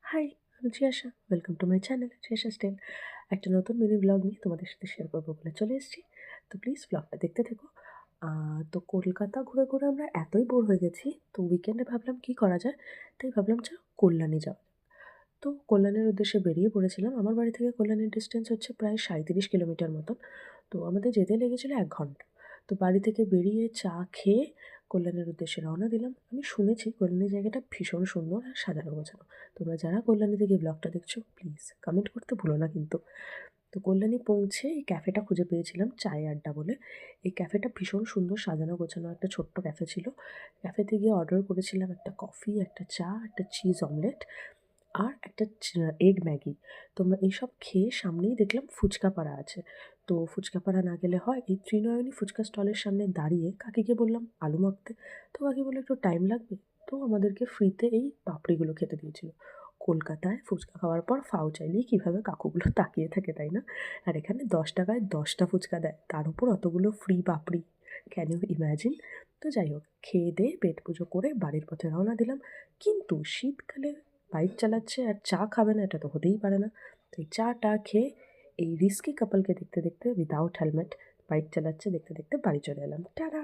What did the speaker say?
High, আমি Triyasha. Welcome to my channel Triyasha style. একটা নতুন মিনি ব্লগ নিয়ে তোমাদের সাথে শেয়ার করবো বলে চলে এসেছি। তো প্লিজ ব্লগটা দেখতে থেকো। তো কলকাতা ঘুরে ঘুরে আমরা এতই বোর হয়ে গেছি, তো উইকেন্ডে ভাবলাম কি করা যায়। তাই ভাবলাম চলো কল্যাণী যাওয়া যাক। তো কল্যাণীর উদ্দেশ্যে বেরিয়ে পড়েছিলাম। আমার বাড়ি থেকে কল্যাণীর ডিস্টেন্স হচ্ছে প্রায় 37 কিলোমিটার মতন। তো আমাদের যেতে লেগেছিল 1 ঘন্টা। তো বাড়ি থেকে বেরিয়ে চা খেয়ে কল্যাণীর উদ্দেশ্যে রওনা দিলাম। আমি শুনেছি কল্যাণী জায়গাটা ভীষণ সুন্দর আর সাজানো গোছানো। তোমরা যারা কল্যাণী থেকে ব্লগটা দেখছো প্লিজ কমেন্ট করতে ভুলো না কিন্তু। তো কল্যাণী পৌঁছে এই ক্যাফেটা খুঁজে পেয়েছিলাম, চায়ে আড্ডা বলে। এই ক্যাফেটা ভীষণ সুন্দর সাজানো গোছানো একটা ছোট্ট ক্যাফে ছিল। ক্যাফেতে গিয়ে অর্ডার করেছিলাম একটা কফি, একটা চা, একটা চিজ অমলেট আর একটা এগ ম্যাগি। তো এইসব খেয়ে সামনেই দেখলাম ফুচকাপাড়া আছে। তো ফুচকাপাড়া না গেলে হয়, এই ত্রিনয়নী ফুচকা স্টলের সামনে দাঁড়িয়ে কাকিকে বললাম আলু মাখতে। তো কাকি বললো একটু টাইম লাগবে। তো আমাদেরকে ফ্রিতে এই পাপড়িগুলো খেতে দিয়েছিল। কলকাতায় ফুচকা খাওয়ার পর ফাউ চাইলেই কীভাবে কাকুগুলো তাকিয়ে থাকে, তাই না? আর এখানে 10 টাকায় 10টা ফুচকা দেয়, তার উপর অতগুলো ফ্রি পাপড়ি। Can you imagine? তো যাই হোক, খেয়ে দিয়ে পেট পুজো করে বাড়ির পথে রওনা দিলাম। কিন্তু শীতকালে বাইক চালাচ্ছে আর চা খাবে না, এটা তো হতেই পারে না। তো এই চা-টা খেয়ে এই রিস্কি কাপলকে দেখতে দেখতে উইদাউট হেলমেট বাইক চালাচ্ছে দেখতে দেখতে বাড়ি চলে এলাম। টাটা!